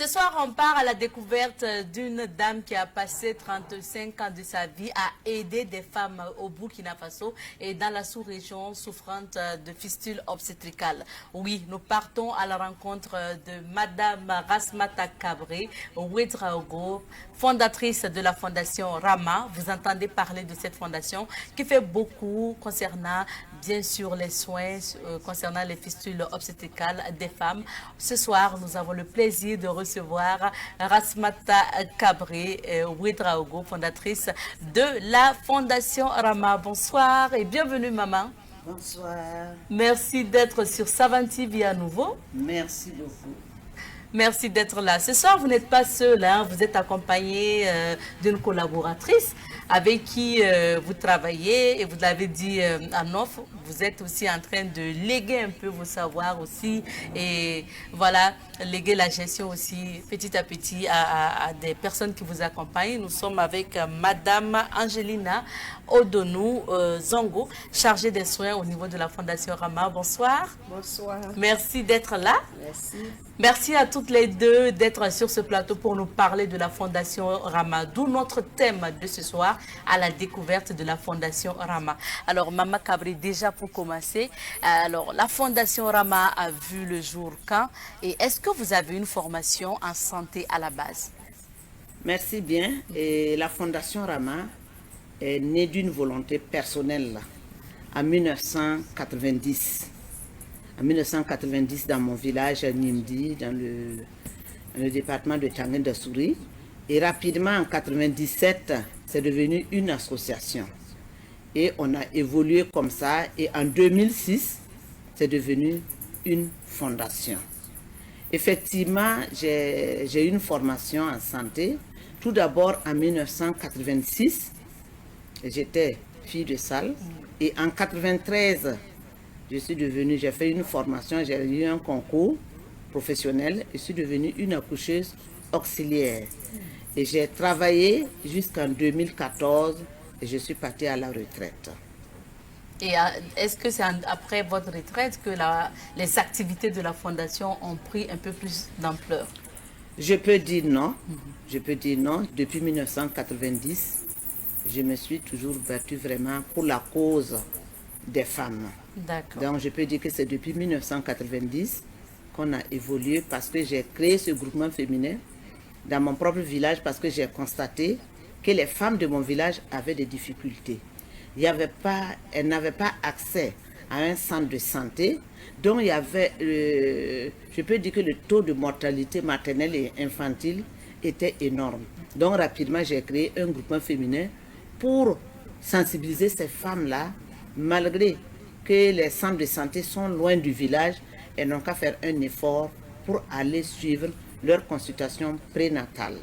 Ce soir, on part à la découverte d'une dame qui a passé 35 ans de sa vie à aider des femmes au Burkina Faso et dans la sous-région souffrante de fistules obstétricales. Oui, nous partons à la rencontre de Madame Rasmata Kabré Ouedraogo, fondatrice de la fondation Rama. Vous entendez parler de cette fondation qui fait beaucoup concernant, bien sûr, les soins concernant les fistules obstétricales des femmes. Ce soir, nous avons le plaisir de recevoir Rasmata Kabré Ouedraogo, fondatrice de la fondation Rama. Bonsoir et bienvenue, maman. Bonsoir. Merci d'être sur Savane TV à nouveau. Merci beaucoup. Merci d'être là. Ce soir, vous n'êtes pas seul, hein, vous êtes accompagné d'une collaboratrice avec qui vous travaillez et vous l'avez dit en off, vous êtes aussi en train de léguer un peu vos savoirs aussi et voilà, léguer la gestion aussi petit à petit à des personnes qui vous accompagnent. Nous sommes avec Madame Angelina Odonou Zongo, chargée des soins au niveau de la Fondation Rama. Bonsoir. Bonsoir. Merci d'être là. Merci. Merci à toutes les deux d'être sur ce plateau pour nous parler de la Fondation Rama. D'où notre thème de ce soir, à la découverte de la Fondation Rama. Alors, Maman Kabré, déjà pour commencer, alors la Fondation Rama a vu le jour quand et est-ce que vous avez une formation en santé à la base? Merci bien. Et la Fondation Rama est née d'une volonté personnelle en 1990. En 1990, dans mon village à Nimdi, dans le département de Tchanguendasouri. Et rapidement, en 1997, c'est devenu une association. Et on a évolué comme ça. Et en 2006, c'est devenu une fondation. Effectivement, j'ai eu une formation en santé. Tout d'abord, en 1986, j'étais fille de salle. Et en 1993, j'ai fait une formation, j'ai eu un concours professionnel et je suis devenue une accoucheuse auxiliaire. Et j'ai travaillé jusqu'en 2014 et je suis partie à la retraite. Et est-ce que c'est après votre retraite que les activités de la Fondation ont pris un peu plus d'ampleur? Je peux dire non. Je peux dire non. Depuis 1990, je me suis toujours battue vraiment pour la cause des femmes. Donc je peux dire que c'est depuis 1990 qu'on a évolué parce que j'ai créé ce groupement féminin dans mon propre village parce que j'ai constaté que les femmes de mon village avaient des difficultés. Elles n'avaient pas accès à un centre de santé, donc il y avait, je peux dire que le taux de mortalité maternelle et infantile était énorme. Donc rapidement j'ai créé un groupement féminin pour sensibiliser ces femmes-là, malgré que les centres de santé sont loin du village, elles n'ont qu'à faire un effort pour aller suivre leur consultation prénatale.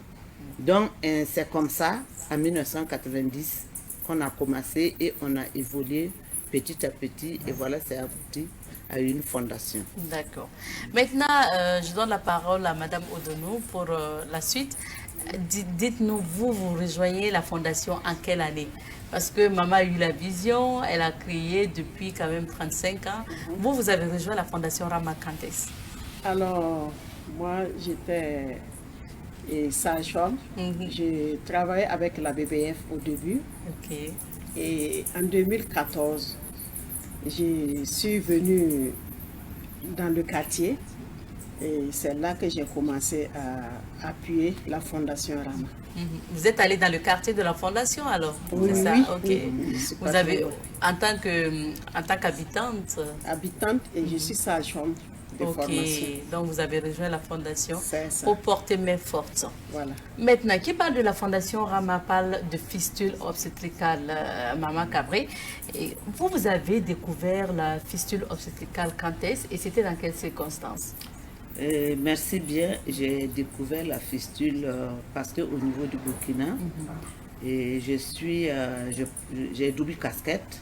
Donc c'est comme ça, en 1990, qu'on a commencé et on a évolué petit à petit et voilà, c'est abouti à une fondation. D'accord. Maintenant, je donne la parole à Madame Odonou pour la suite. Dites-nous, vous rejoignez la fondation en quelle année? Parce que maman a eu la vision, elle a créé depuis quand même 35 ans. Vous avez rejoint la fondation Rama quand est-ce? Alors, moi, j'étais sage-femme. J'ai travaillé avec la BBF au début. Et en 2014, je suis venue dans le quartier. Et c'est là que j'ai commencé à appuyer la Fondation Rama. Vous êtes allé dans le quartier de la Fondation alors? Oui, c'est ça? oui. Okay. Oui, vous avez, en tant qu'habitante? Habitante et je suis sage-femme de formation. Donc vous avez rejoint la Fondation pour porter main forte. Voilà. Maintenant, qui parle de la Fondation Rama parle de fistule obstétricale, Maman Kabré. Et vous avez découvert la fistule obstétricale quand est-ce et c'était dans quelles circonstances? Merci bien. J'ai découvert la fistule parce qu'au niveau du Burkina, et j'ai double casquette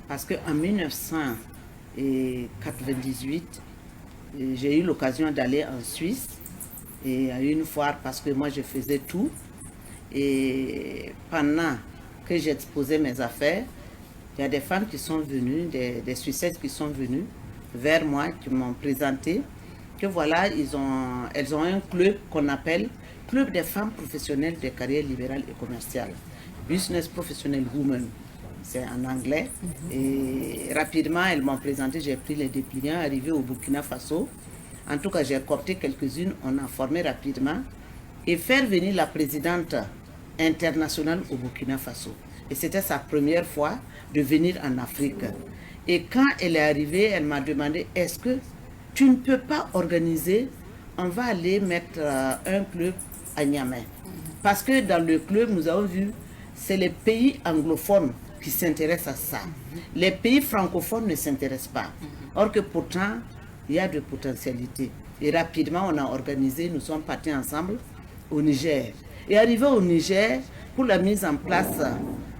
parce qu'en 1998, j'ai eu l'occasion d'aller en Suisse et à une foire parce que moi je faisais tout. Et pendant que j'exposais mes affaires, il y a des femmes qui sont venues, des Suissettes qui sont venues vers moi, qui m'ont présenté que voilà, elles ont un club qu'on appelle Club des femmes professionnelles de carrière libérale et commerciale. Business Professional Women, c'est en anglais. Et rapidement, elles m'ont présenté, j'ai pris les dépliants, arrivé au Burkina Faso. En tout cas, j'ai coopté quelques-unes, on a formé rapidement. Et faire venir la présidente internationale au Burkina Faso. Et c'était sa première fois de venir en Afrique. Et quand elle est arrivée, elle m'a demandé, est-ce que tu ne peux pas organiser, on va aller mettre un club à Niamey. Parce que dans le club, nous avons vu, c'est les pays anglophones qui s'intéressent à ça. Les pays francophones ne s'intéressent pas. Or que pourtant, il y a de potentialités. Et rapidement, on a organisé, nous sommes partis ensemble au Niger. Et arrivé au Niger, pour la mise en place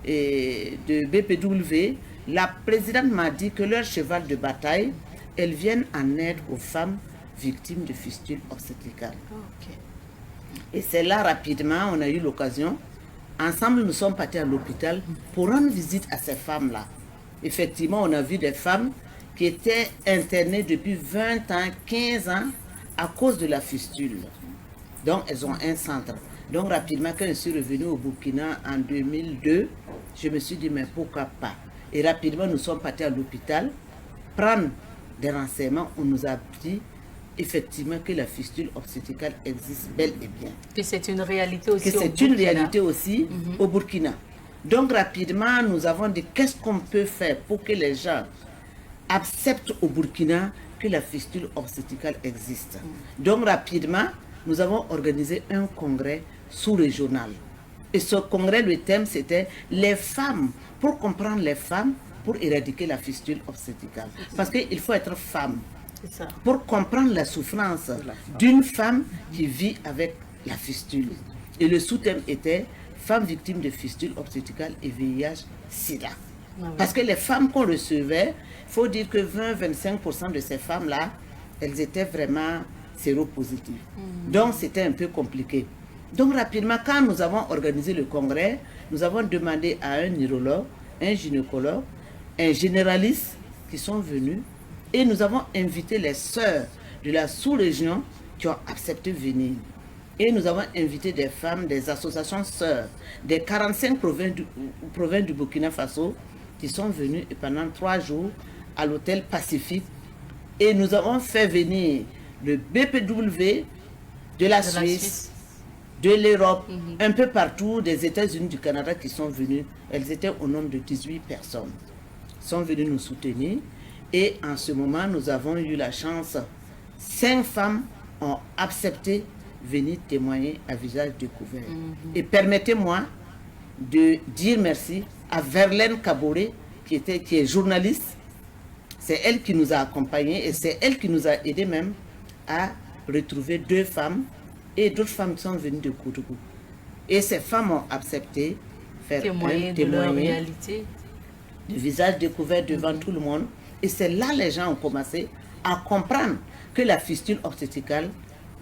de BPW, la présidente m'a dit que leur cheval de bataille, elles viennent en aide aux femmes victimes de fistules obstétricales. Et c'est là, rapidement, on a eu l'occasion. Ensemble, nous sommes partis à l'hôpital pour rendre visite à ces femmes-là. Effectivement, on a vu des femmes qui étaient internées depuis 20 ans, 15 ans, à cause de la fistule. Donc, elles ont un centre. Donc, rapidement, quand je suis revenue au Burkina en 2002, je me suis dit, mais pourquoi pas? Et rapidement, nous sommes partis à l'hôpital prendre des renseignements. On nous a dit effectivement que la fistule obstétricale existe bel et bien. Que c'est une réalité aussi au Burkina. Que c'est une réalité aussi au Burkina. Donc, rapidement, nous avons dit, qu'est-ce qu'on peut faire pour que les gens acceptent au Burkina que la fistule obstétricale existe. Donc, rapidement, nous avons organisé un congrès sous-régional. Et ce congrès, le thème, c'était les femmes, pour comprendre les femmes, pour éradiquer la fistule obstétricale. Parce qu'il faut être femme pour comprendre la souffrance d'une femme qui vit avec la fistule. Et le sous-thème était femmes victimes de fistule obstétricale et VIH-Sida. Parce que les femmes qu'on recevait, il faut dire que 20-25% de ces femmes-là, elles étaient vraiment séropositives. Donc, c'était un peu compliqué. Donc, rapidement, quand nous avons organisé le congrès, nous avons demandé à un neurologue, un gynécologue, un généraliste qui sont venus et nous avons invité les sœurs de la sous-région qui ont accepté de venir. Et nous avons invité des femmes, des associations sœurs, des 45 provinces du Burkina Faso qui sont venues et pendant 3 jours à l'hôtel Pacifique. Et nous avons fait venir le BPW de la Suisse, de l'Europe, un peu partout, des États-Unis, du Canada qui sont venus. Elles étaient au nombre de 18 personnes. Sont venues nous soutenir. Et en ce moment, nous avons eu la chance, 5 femmes ont accepté de venir témoigner à visage découvert. Et permettez-moi de dire merci à Verlaine Kaboré, qui est journaliste. C'est elle qui nous a accompagnés et c'est elle qui nous a aidés même à retrouver 2 femmes et d'autres femmes sont venues de Koutougou. Et ces femmes ont accepté de faire témoigner de leur réalité. De visage découvert devant tout le monde. Et c'est là que les gens ont commencé à comprendre que la fistule obstétricale,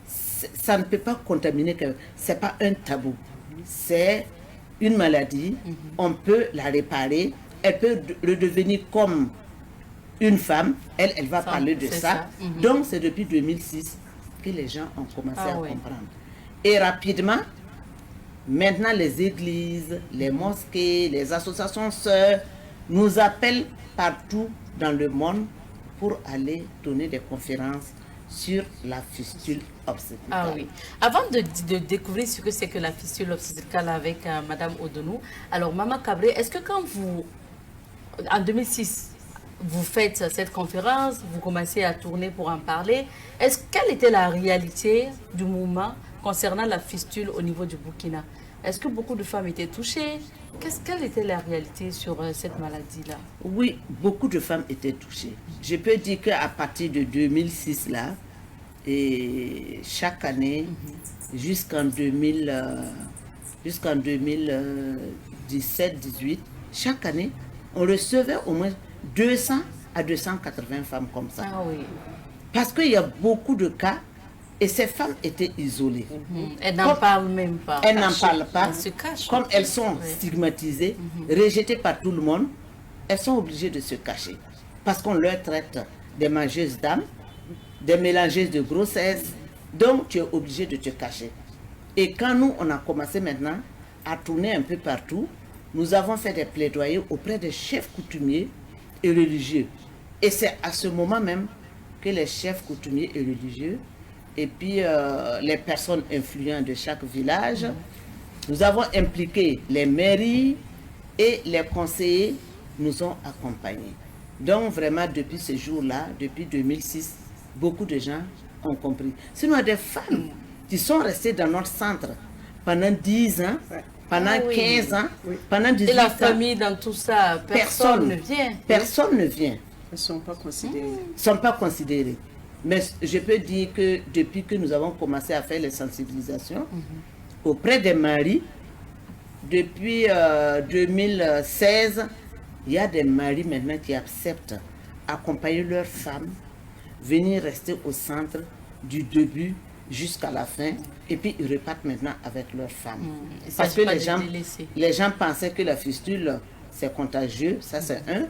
ça ne peut pas contaminer, ce n'est pas un tabou. C'est une maladie, on peut la réparer, elle peut redevenir comme une femme, elle va parler de ça. Donc c'est depuis 2006 que les gens ont commencé à comprendre. Et rapidement, maintenant les églises, les mosquées, les associations sœurs nous appellent partout dans le monde pour aller donner des conférences sur la fistule obstétricale. Ah oui. Avant de découvrir ce que c'est que la fistule obstétricale avec Madame Odonou, alors Maman Kabré, est-ce que quand vous, en 2006, vous faites cette conférence, vous commencez à tourner pour en parler, quelle était la réalité du mouvement concernant la fistule au niveau du Burkina? Est-ce que beaucoup de femmes étaient touchées? Quelle était la réalité sur cette maladie-là? Oui, beaucoup de femmes étaient touchées. Je peux dire qu'à partir de 2006, là, et chaque année, jusqu'en 2017-18, chaque année, on recevait au moins 200 à 280 femmes comme ça. Ah oui. Parce qu'il y a beaucoup de cas. Et ces femmes étaient isolées. Elles n'en parlent même pas. Elles n'en parlent pas. Elles se cachent. Comme elles sont stigmatisées, rejetées par tout le monde, elles sont obligées de se cacher. Parce qu'on leur traite des mangeuses d'âmes, des mélangeuses de grossesse. Donc, tu es obligé de te cacher. Et quand nous, on a commencé maintenant à tourner un peu partout, nous avons fait des plaidoyers auprès des chefs coutumiers et religieux. Et c'est à ce moment même que les chefs coutumiers et religieux, et puis les personnes influentes de chaque village, nous avons impliqué les mairies et les conseillers nous ont accompagnés. Donc vraiment, depuis ce jour-là, depuis 2006, beaucoup de gens ont compris. Sinon, il y a des femmes qui sont restées dans notre centre pendant 10 ans, pendant 15 ans, pendant 18 ans. Et la famille dans tout ça, personne ne vient. Personne ne vient. Elles ne sont pas considérées. Sont pas considérées. Mais je peux dire que depuis que nous avons commencé à faire les sensibilisations auprès des maris, depuis 2016, il y a des maris maintenant qui acceptent accompagner leurs femmes, venir rester au centre du début jusqu'à la fin, et puis ils repartent maintenant avec leurs femmes. Parce que les gens pensaient que la fistule, c'est contagieux, ça c'est un.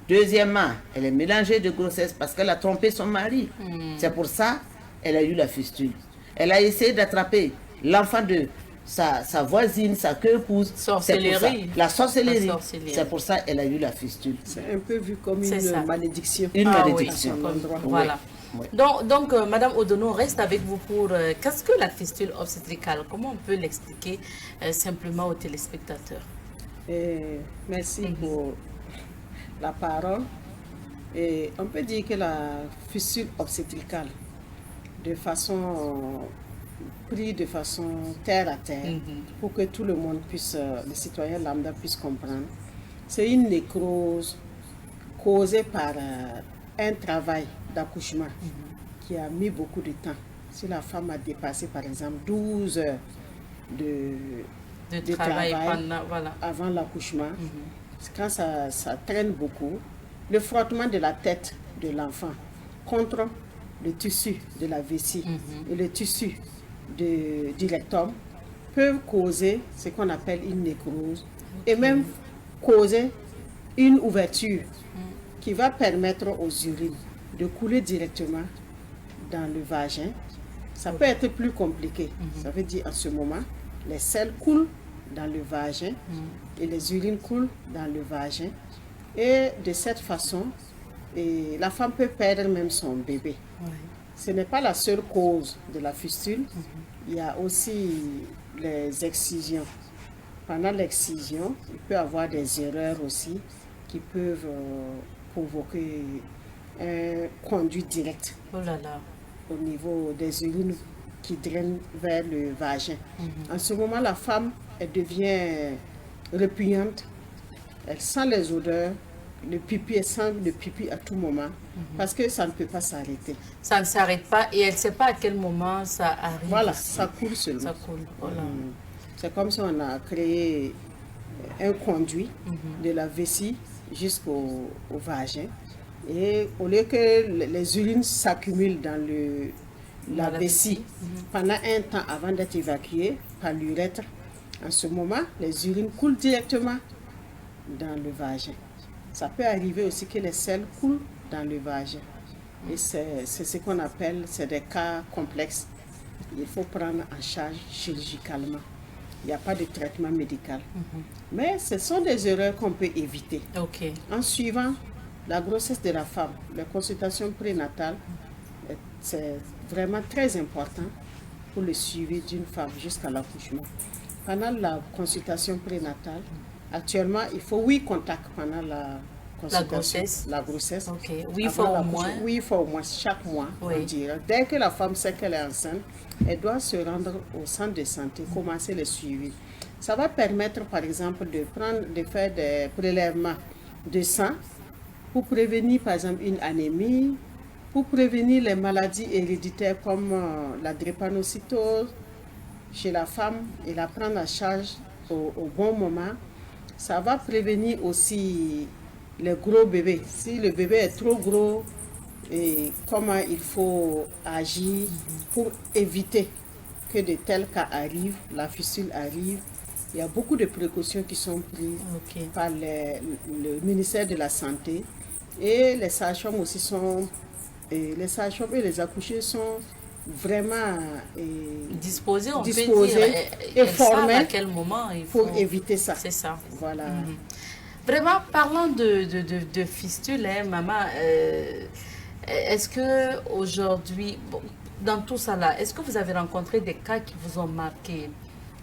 Deuxièmement, elle est mélangée de grossesse parce qu'elle a trompé son mari. C'est pour ça qu'elle a eu la fistule. Elle a essayé d'attraper l'enfant de sa voisine, sa épouse. Sorcellerie. La sorcellerie. C'est pour ça qu'elle a eu la fistule. C'est un peu vu comme une malédiction. Une malédiction. Oui, voilà. Oui. Donc Madame Odono, on reste avec vous pour qu'est-ce que la fistule obstétricale? Comment on peut l'expliquer simplement aux téléspectateurs? Merci pour la parole. Et on peut dire que la fistule obstétricale, de façon terre à terre, pour que tout le monde puisse, les citoyens lambda puissent comprendre, c'est une nécrose causée par un travail d'accouchement qui a mis beaucoup de temps. Si la femme a dépassé par exemple 12 heures de travail avant l'accouchement, quand ça traîne beaucoup, le frottement de la tête de l'enfant contre le tissu de la vessie et le tissu du rectum peuvent causer ce qu'on appelle une nécrose et même causer une ouverture qui va permettre aux urines de couler directement dans le vagin. Ça peut être plus compliqué. Ça veut dire à ce moment, les selles coulent dans le vagin et les urines coulent dans le vagin. Et de cette façon, la femme peut perdre même son bébé. Ce n'est pas la seule cause de la fistule. Il y a aussi les excisions. Pendant l'excision, il peut y avoir des erreurs aussi qui peuvent provoquer un conduit direct au niveau des urines qui drainent vers le vagin. En ce moment, la femme, elle devient répugnante, elle sent les odeurs, le pipi, elle sent le pipi à tout moment, parce que ça ne peut pas s'arrêter. Ça ne s'arrête pas et elle ne sait pas à quel moment ça arrive. Voilà, ça coule seulement. Ça coule, voilà. C'est comme si on a créé un conduit de la vessie jusqu'au vagin. Et au lieu que les urines s'accumulent dans la vessie pendant un temps avant d'être évacuées par l'urètre, en ce moment, les urines coulent directement dans le vagin. Ça peut arriver aussi que les selles coulent dans le vagin. Et c'est ce qu'on appelle, c'est des cas complexes. Il faut prendre en charge chirurgicalement. Il n'y a pas de traitement médical. Mais ce sont des erreurs qu'on peut éviter. En suivant la grossesse de la femme, les consultations prénatales, c'est vraiment très important pour le suivi d'une femme jusqu'à l'accouchement. Pendant la consultation prénatale, actuellement, il faut 8 contacts pendant la consultation. La grossesse. 8 fois au moins. 8 fois au moins chaque mois, on dirait. Dès que la femme sait qu'elle est enceinte, elle doit se rendre au centre de santé, commencer le suivi. Ça va permettre, par exemple, de faire des prélèvements de sang pour prévenir, par exemple, une anémie, pour prévenir les maladies héréditaires comme la drépanocytose chez la femme et la prendre en charge au bon moment. Ça va prévenir aussi les gros bébés. Si le bébé est trop gros, et comment il faut agir pour éviter que de tels cas arrivent, la fistule arrive. Il y a beaucoup de précautions qui sont prises par le ministère de la Santé et les sages-femmes aussi sont et les sages-femmes et les accouchés sont vraiment disposés, on peut dire, et formés à quel moment il faut pour éviter ça. C'est ça. Voilà. Vraiment, parlant de fistule, hein, maman, est-ce que aujourd'hui, bon, dans tout ça là, est-ce que vous avez rencontré des cas qui vous ont marqué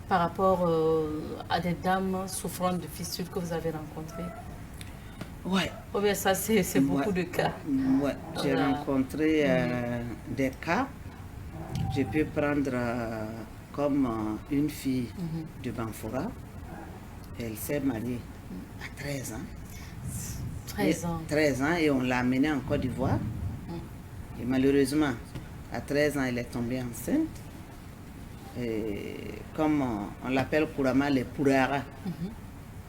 par rapport à des dames souffrant de fistule que vous avez rencontrées? Ouais. Ou bien ça, c'est beaucoup de cas. Ouais, j'ai rencontré des cas. Je peux prendre comme une fille de Banfora. Elle s'est mariée à 13 ans. 13 ans. 13 ans et on l'a amenée en Côte d'Ivoire. Et malheureusement, à 13 ans, elle est tombée enceinte. Et comme on l'appelle couramment les pourraras,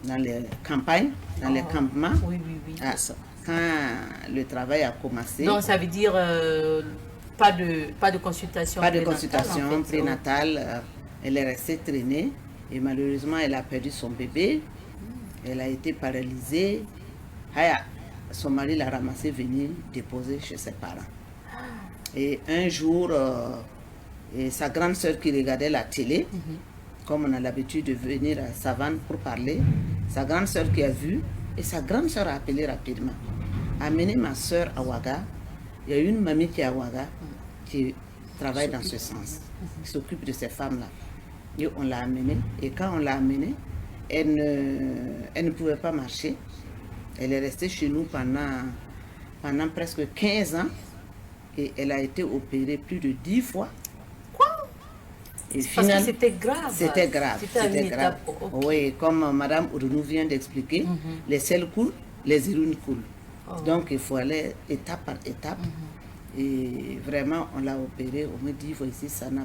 dans les campagnes, dans les campements, oui. quand le travail a commencé. Donc ça veut dire pas de consultation pas de prénatale, consultation en fait. prénatale. Elle est restée traînée et malheureusement elle a perdu son bébé. Elle a été paralysée. Son mari l'a ramassée, venir déposer chez ses parents. Et un jour, et sa grande soeur qui regardait la télé, comme on a l'habitude de venir à Savane pour parler, sa grande soeur qui a vu, et sa grande soeur a appelé rapidement, a amené ma soeur à Ouaga. Il y a une mamie qui est à Ouaga qui travaille dans ce sens, qui s'occupe de ces femmes-là. Et on l'a amenée, et quand on l'a amenée, elle ne pouvait pas marcher. Elle est restée chez nous pendant presque 15 ans, et elle a été opérée plus de 10 fois. Et parce que c'était grave. C'était grave. C'était grave. Oui, comme Madame Ourounou vient d'expliquer, les selles coulent, les urines coulent. Donc il faut aller étape par étape. Et vraiment, on l'a opérée. On me dit, voici, ça n'a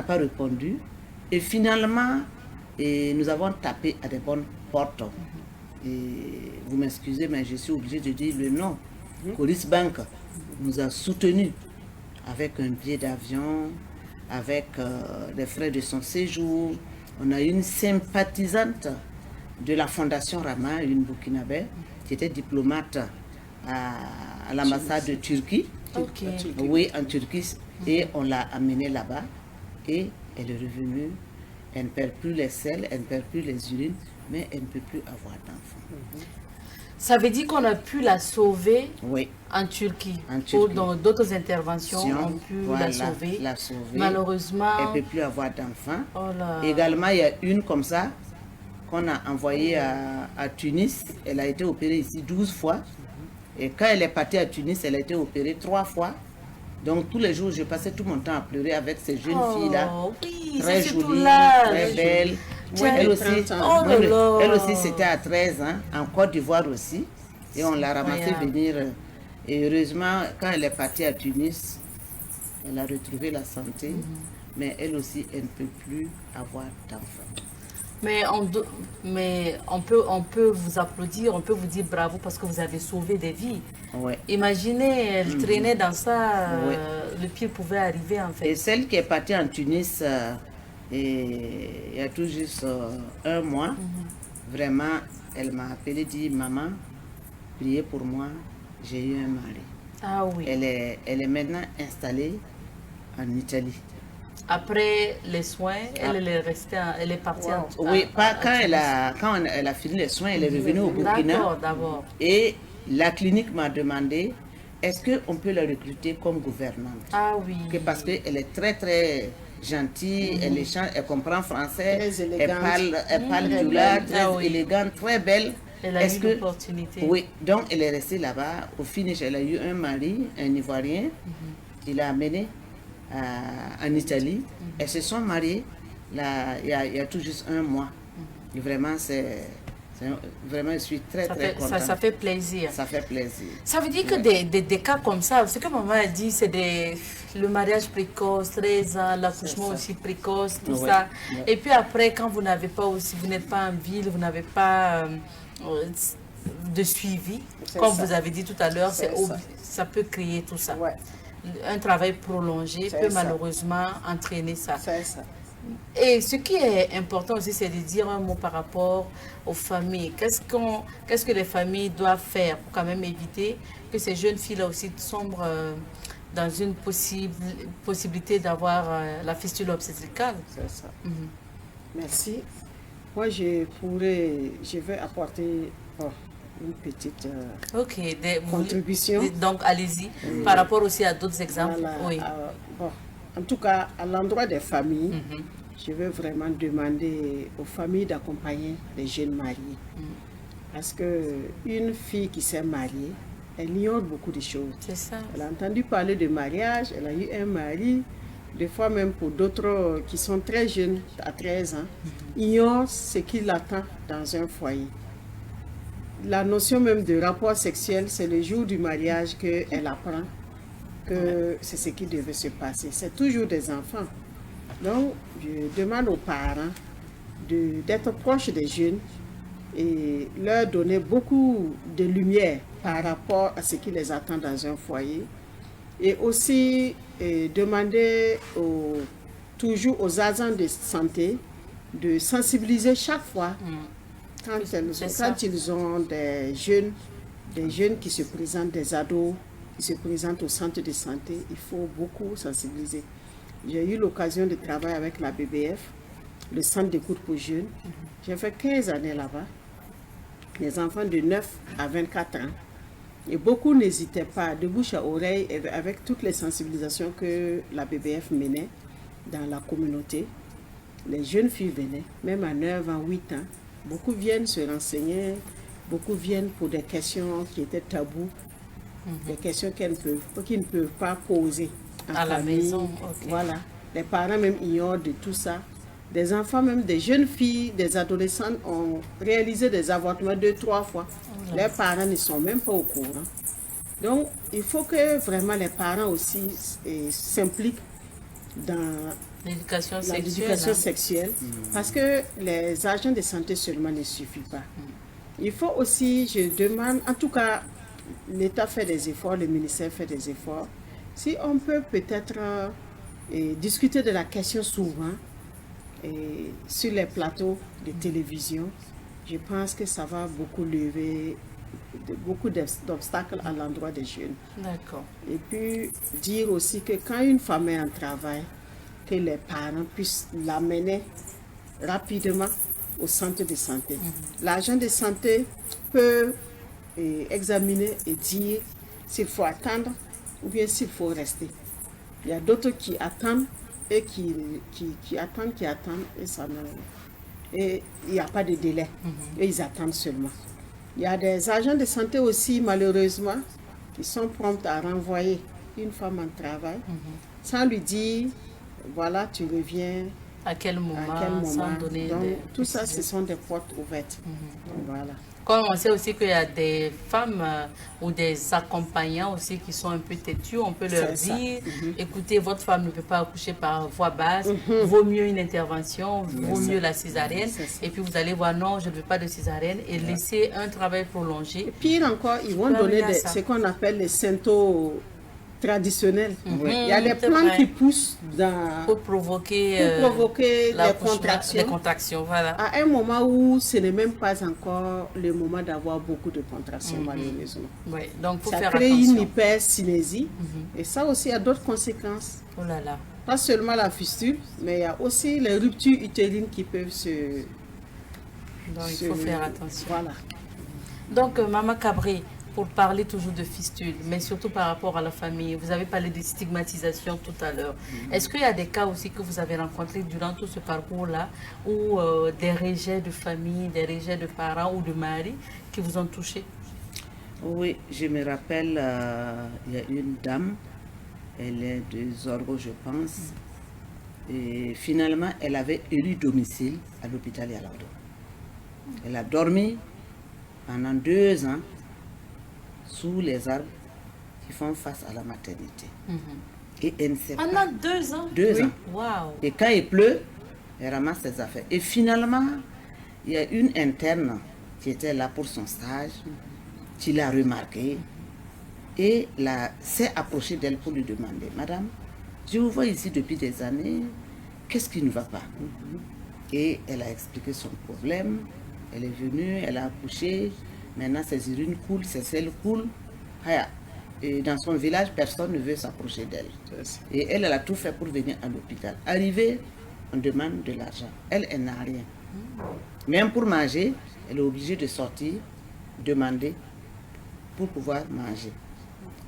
pas répondu. Et finalement, nous avons tapé à des bonnes portes. Et vous m'excusez, mais je suis obligée de dire le nom. Coris Bank nous a soutenus avec un billet d'avion, avec les frais de son séjour. On a une sympathisante de la Fondation Rama, une Burkinabé, qui était diplomate à l'ambassade de Turquie. Oui, en Turquie. Et on l'a amenée là-bas. Et elle est revenue. Elle ne perd plus les selles, elle ne perd plus les urines, mais elle ne peut plus avoir d'enfant. Ça veut dire qu'on a pu la sauver en Turquie. Ou dans d'autres interventions, on a pu la sauver. Malheureusement, elle ne peut plus avoir d'enfant. Également, il y a une comme ça qu'on a envoyée à Tunis. Elle a été opérée ici 12 fois. Et quand elle est partie à Tunis, elle a été opérée 3 fois. Donc tous les jours, je passais tout mon temps à pleurer avec ces jeunes filles-là. Très jolies, très belles. Elle aussi, c'était à 13 ans, en Côte d'Ivoire aussi. Et on l'a ramassée venir. Et heureusement, quand elle est partie à Tunis, elle a retrouvé la santé. Mais elle aussi, elle ne peut plus avoir d'enfants. Mais on peut vous applaudir, on peut vous dire bravo parce que vous avez sauvé des vies. Imaginez, elle traînait dans ça, le pire pouvait arriver en fait. Et celle qui est partie en Tunis, il y a tout juste 1 mois, vraiment, elle m'a appelé, dit maman, priez pour moi, j'ai eu un mari. Ah oui. Elle est maintenant installée en Italie. Après les soins, elle est partie oui, quand elle a fini les soins, elle est revenue au Burkina. D'abord. Et la clinique m'a demandé, est-ce qu'on peut la recruter comme gouvernante? Ah oui. Parce qu'elle est très très gentille, elle comprend français, elle parle du lard, très élégante, très belle. Elle a eu l'opportunité. Oui, donc elle est restée là-bas. Au finish, elle a eu un mari, un Ivoirien. Il l'a amenée en Italie. Elles se sont mariées il y a tout juste 1 mois. Et vraiment, vraiment, je suis très contente. Ça fait plaisir. Ça fait plaisir. Ça veut dire que des cas comme ça, ce que maman a dit, c'est le mariage précoce, 13 ans, l'accouchement aussi précoce, tout ça. Et puis après, quand vous n'avez pas aussi, vous n'êtes pas en ville, vous n'avez pas de suivi, comme vous avez dit tout à l'heure, ça peut créer tout ça. Un travail prolongé peut malheureusement entraîner ça. Et ce qui est important aussi, c'est de dire un mot par rapport aux familles. Qu'est-ce que les familles doivent faire pour quand même éviter que ces jeunes filles-là aussi sombrent dans une possibilité d'avoir la fistule obstétricale? C'est ça. Merci. Moi, je vais apporter une petite contribution. Donc, allez-y. Par rapport aussi à d'autres exemples. Voilà, oui. En tout cas, à l'endroit des familles, je veux vraiment demander aux familles d'accompagner les jeunes mariés. Parce qu'une fille qui s'est mariée, elle ignore beaucoup de choses. C'est ça. Elle a entendu parler de mariage, elle a eu un mari. Des fois même pour d'autres qui sont très jeunes, à 13 ans, ignorent ce qui l'attend dans un foyer. La notion même de rapport sexuel, c'est le jour du mariage qu'elle apprend que c'est ce qui devait se passer. C'est toujours des enfants. Donc, je demande aux parents d'être proches des jeunes et leur donner beaucoup de lumière par rapport à ce qui les attend dans un foyer. Et aussi demander toujours aux agents de santé de sensibiliser chaque fois quand ils ont des jeunes qui se présentent, des ados qui se présentent au centre de santé, il faut beaucoup sensibiliser. J'ai eu l'occasion de travailler avec la BBF, le centre d'écoute pour jeunes. J'ai fait 15 années là-bas, les enfants de 9 à 24 ans. Et beaucoup n'hésitaient pas, de bouche à oreille, avec toutes les sensibilisations que la BBF menait dans la communauté. Les jeunes filles venaient, même à 9 ans, 8 ans. Beaucoup viennent se renseigner, beaucoup viennent pour des questions qui étaient tabous, des questions qu'ils ne peuvent pas poser à la maison. Voilà. Les parents même ignorent de tout ça. Des enfants, même des jeunes filles, des adolescents ont réalisé des avortements 2-3 fois. Les parents ne sont même pas au courant. Donc, il faut que vraiment les parents aussi s'impliquent dans l'éducation sexuelle. Parce que les agents de santé seulement ne suffisent pas. Il faut aussi, je demande, en tout cas, l'État fait des efforts, le ministère fait des efforts. Si on peut peut-être discuter de la question souvent, sur les plateaux de télévision, je pense que ça va beaucoup lever beaucoup d'obstacles à l'endroit des jeunes. D'accord. Et puis dire aussi que quand une femme est en travail, que les parents puissent l'amener rapidement au centre de santé. L'agent de santé peut examiner et dire s'il faut attendre ou bien s'il faut rester. Il y a d'autres qui attendent et qui attendent et ça et il n'y a pas de délai et ils attendent seulement. Il y a des agents de santé aussi malheureusement qui sont prompts à renvoyer une femme en travail sans lui dire voilà tu reviens à quel moment, sans donner donc tout ça ce sont des portes ouvertes. Voilà. Comme on sait aussi qu'il y a des femmes ou des accompagnants aussi qui sont un peu têtus, on peut leur dire, écoutez, votre femme ne peut pas accoucher par voie basse, vaut mieux une intervention, vaut mieux la césarienne. Et puis vous allez voir, non, je ne veux pas de césarienne et laisser un travail prolongé. Et pire encore, ils vont donner ce qu'on appelle les symptômes traditionnels. Il y a les plantes qui poussent pour provoquer les contractions. Voilà. À un moment où ce n'est même pas encore le moment d'avoir beaucoup de contractions, malheureusement. Oui, donc faut ça faire crée attention. une hypercinésie et ça aussi a d'autres conséquences. Oh là là. Pas seulement la fistule, mais il y a aussi les ruptures utérines qui peuvent se... Donc il faut faire attention. Voilà. Donc Maman Cabré, pour parler toujours de fistule, mais surtout par rapport à la famille. Vous avez parlé de stigmatisation tout à l'heure. Est-ce qu'il y a des cas aussi que vous avez rencontrés durant tout ce parcours-là, ou des rejets de famille, des rejets de parents ou de mari qui vous ont touché? Oui, je me rappelle, il y a une dame, elle est de Zorgo, je pense, et finalement, elle avait élu domicile à l'hôpital Yalaldo. Elle a dormi pendant 2 ans sous les arbres qui font face à la maternité. Et elle ne sait pas. Pendant 2 ans? 2 ans. Wow. Et quand il pleut, elle ramasse ses affaires. Et finalement, il y a une interne qui était là pour son stage, qui l'a remarqué et s'est approchée d'elle pour lui demander, Madame, je vous vois ici depuis des années, qu'est-ce qui ne va pas? Et elle a expliqué son problème. Elle est venue, elle a accouché. Maintenant, ses urines coulent, ses selles coulent. Et dans son village, personne ne veut s'approcher d'elle. Et elle a tout fait pour venir à l'hôpital. Arrivée, on demande de l'argent. Elle n'a rien. Même pour manger, elle est obligée de sortir, demander pour pouvoir manger.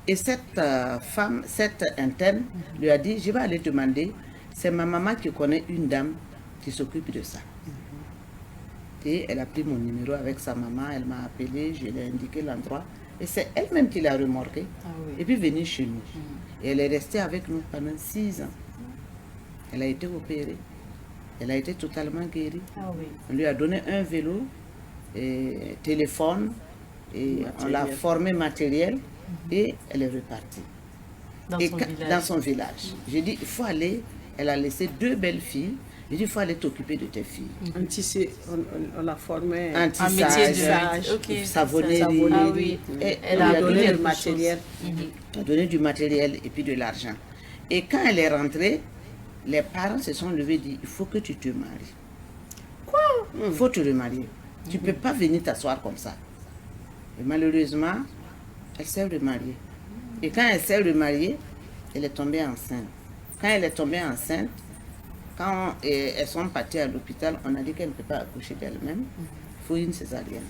Et cette femme, cette interne, lui a dit, je vais aller demander. C'est ma maman qui connaît une dame qui s'occupe de ça. Et elle a pris mon numéro avec sa maman, elle m'a appelé, je lui ai indiqué l'endroit. Et c'est elle-même qui l'a remorqué. Et puis venue chez nous. Et elle est restée avec nous pendant 6 ans. Elle a été opérée. Elle a été totalement guérie. On lui a donné un vélo, et téléphone, et on l'a formé matériel, et elle est repartie. Dans son village. J'ai dit, il faut aller. Elle a laissé 2 belles filles. J'ai dit, il faut aller t'occuper de tes filles. On l'a formée en tissage, savonnerie. Elle a donné du matériel. Elle a donné du matériel et puis de l'argent. Et quand elle est rentrée, les parents se sont levés et dit, il faut que tu te maries. Quoi? Il faut te remarier. Tu ne peux pas venir t'asseoir comme ça. Et malheureusement, elle s'est remariée. Et quand elle s'est remariée, elle est tombée enceinte. Quand elle est tombée enceinte, quand elles sont parties à l'hôpital, on a dit qu'elle ne peut pas accoucher d'elle-même. Il faut une césarienne.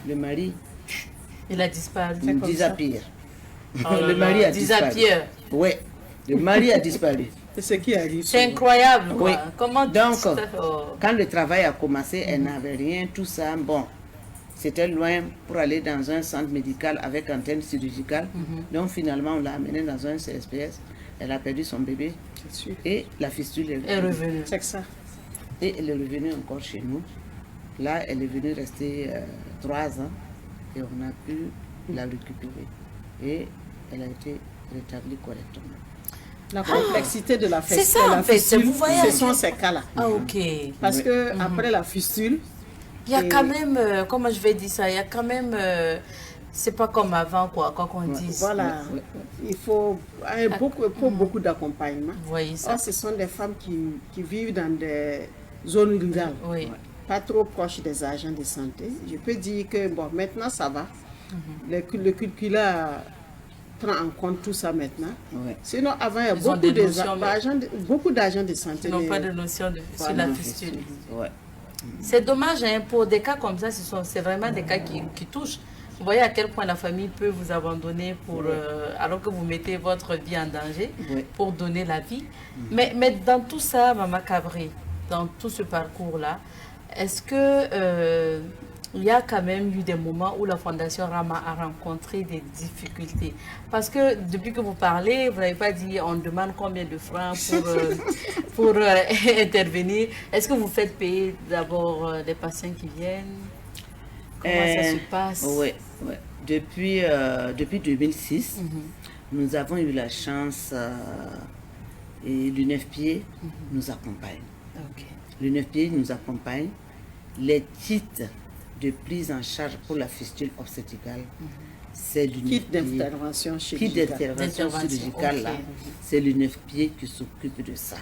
Le mari... Il a disparu. Disappear. Le mari a disparu. Oui, le mari a disparu. C'est ce qui arrive. C'est incroyable. Oui. Comment donc, quand le travail a commencé, elle n'avait rien, tout ça. Bon, c'était loin pour aller dans un centre médical avec antenne chirurgicale. Donc finalement, on l'a amenée dans un CSPS. Elle a perdu son bébé. Et la fistule est revenue. C'est ça. Et elle est revenue encore chez nous. Là, elle est venue rester 3 ans. Et on a pu la récupérer. Et elle a été rétablie correctement. La complexité de la fistule, c'est ça, en fait, vous voyez, ce sont ces cas-là. Ah, ok. Parce que après la fistule, il y a quand même, comment je vais dire ça, il y a quand même, c'est pas comme avant, quoi, quand on dit. Voilà, il faut beaucoup d'accompagnement. Vous voyez ça. Ce sont des femmes qui vivent dans des zones rurales, pas trop proches des agents de santé. Je peux dire que, bon, maintenant ça va. Le curricula prend en compte tout ça maintenant. Sinon, avant, il y a beaucoup d'agents de santé. Ils n'ont pas de notion sur la fistule. C'est dommage, hein, pour des cas comme ça, c'est vraiment des cas qui touchent. Vous voyez à quel point la famille peut vous abandonner alors que vous mettez votre vie en danger pour donner la vie. Mais dans tout ça, Maman Cabré, dans tout ce parcours-là, est-ce que il y a quand même eu des moments où la Fondation Rama a rencontré des difficultés? Parce que depuis que vous parlez, vous n'avez pas dit on demande combien de francs pour intervenir. Est-ce que vous faites payer d'abord les patients qui viennent? Comment ça se passe? Oui. Depuis 2006, nous avons eu la chance et l'UNFPA nous accompagne. L'UNFPA nous accompagne. Les titres de prise en charge pour la fistule obstétricale, c'est l'UNFPA. Kit d'intervention chirurgicale, c'est l'UNFPA qui s'occupe de ça.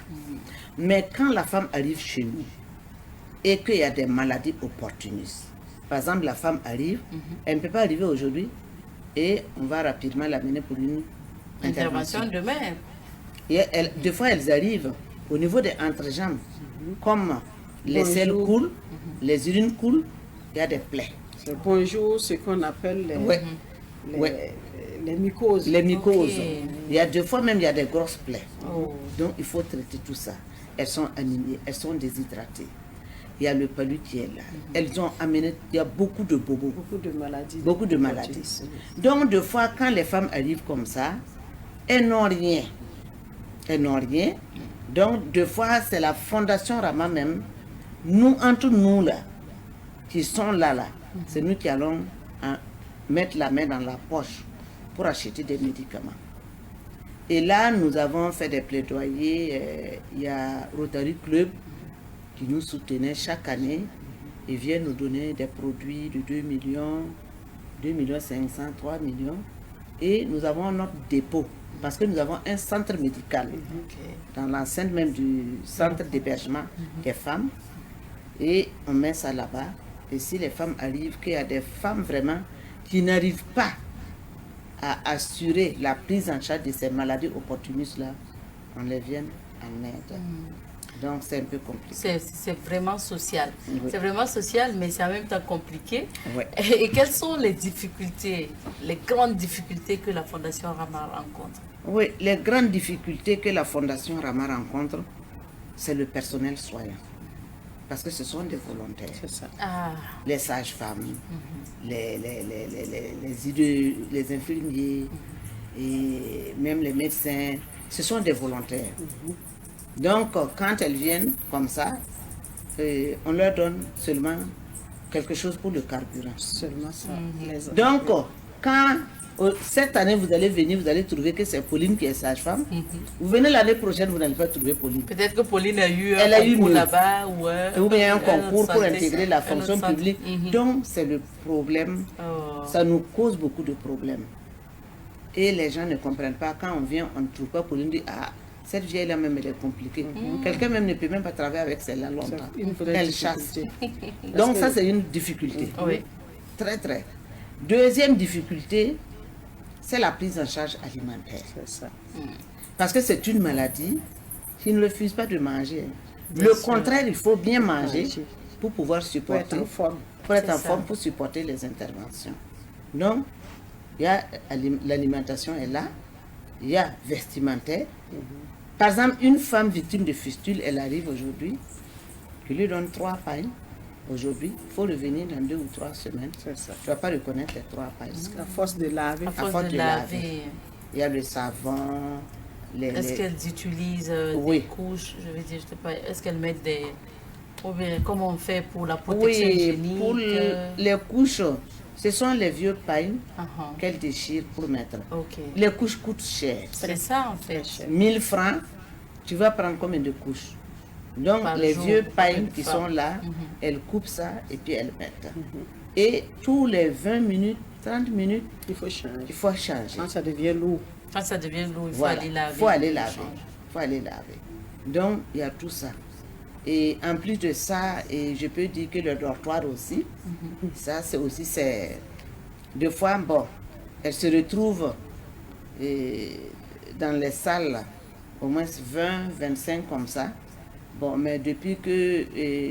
Mais quand la femme arrive chez nous et qu'il y a des maladies opportunistes, par exemple, la femme arrive, elle ne peut pas arriver aujourd'hui et on va rapidement l'amener pour une intervention demain. Et des fois, elles arrivent au niveau des entrejambes, comme les selles coulent, les urines coulent, il y a des plaies. Bonjour, ce qu'on appelle les mycoses. Les mycoses. Il y a des fois même, il y a des grosses plaies. Donc, il faut traiter tout ça. Elles sont anémiées, elles sont déshydratées. Il y a le palu qui est là. Elles ont amené, il y a beaucoup de bobos. Beaucoup de maladies. Donc, des fois, quand les femmes arrivent comme ça, elles n'ont rien. Donc, des fois, c'est la Fondation Rama même, nous, entre nous là, qui sont là, c'est nous qui allons mettre la main dans la poche pour acheter des médicaments. Et là, nous avons fait des plaidoyers. Il y a Rotary Club qui nous soutenait chaque année et vient nous donner des produits de 2 millions, 2 500 000, 3 millions. Et nous avons notre dépôt Parce que nous avons un centre médical dans l'enceinte même du centre d'hébergement des femmes. Et on met ça là-bas. Et si les femmes arrivent, qu'il y a des femmes vraiment qui n'arrivent pas à assurer la prise en charge de ces maladies opportunistes-là, on les vient en aide. Donc c'est un peu compliqué. C'est vraiment social. Oui. C'est vraiment social, mais c'est en même temps compliqué. Oui. Et quelles sont les difficultés, les grandes difficultés que la Fondation Rama rencontre? Oui, les grandes difficultés que la Fondation Rama rencontre, c'est le personnel soignant. Parce que ce sont des volontaires. C'est ça. Les sages-femmes, les infirmiers, et même les médecins, ce sont des volontaires. Donc, quand elles viennent comme ça, on leur donne seulement quelque chose pour le carburant. Seulement ça. Donc, quand cette année vous allez venir, vous allez trouver que c'est Pauline qui est sage-femme. Vous venez l'année prochaine, vous n'allez pas trouver Pauline. Peut-être que Pauline a eu un concours là-bas ou bien un concours pour intégrer la fonction publique. Donc, c'est le problème. Ça nous cause beaucoup de problèmes. Et les gens ne comprennent pas. Quand on vient, on ne trouve pas Pauline, dit ah, cette vieille-là même, elle est compliquée. Quelqu'un même ne peut même pas travailler avec celle-là longtemps. Elle chasse. Donc, ça, c'est une difficulté. Oui. Très, très. Deuxième difficulté, c'est la prise en charge alimentaire. C'est ça. Parce que c'est une maladie qui ne refuse pas de manger. Le contraire, il faut bien manger pour pouvoir supporter. Pour être en forme. Pour être en forme, pour supporter les interventions. Donc, il y a l'alimentation est là, il y a vestimentaire. Par exemple, une femme victime de fistule, elle arrive aujourd'hui, je lui donne 3 pailles. Aujourd'hui, il faut revenir dans 2 ou 3 semaines. C'est ça. Tu ne vas pas reconnaître les 3 pailles. À force de laver. À force de laver. Il y a le savon. Est-ce qu'elles utilisent des couches? Je veux dire, je sais pas. Est-ce qu'elles mettent des... Ou bien, comment on fait pour la protection hygiénique? Pour les couches, ce sont les vieux pailles qu'elles déchirent pour mettre. Les couches coûtent cher. C'est ça, en fait. 1000 francs, tu vas prendre combien de couches? Donc, les vieux pailles qui sont là, elles coupent ça et puis elles mettent. Et tous les 20 minutes, 30 minutes, il faut changer. Quand ça devient lourd. Quand ça devient lourd, il faut aller laver. Il faut aller laver. Donc, il y a tout ça. Et en plus de ça, et je peux dire que le dortoir aussi, ça c'est aussi, des fois, bon, elles se retrouvent dans les salles, au moins 20, 25 comme ça. Bon, mais depuis que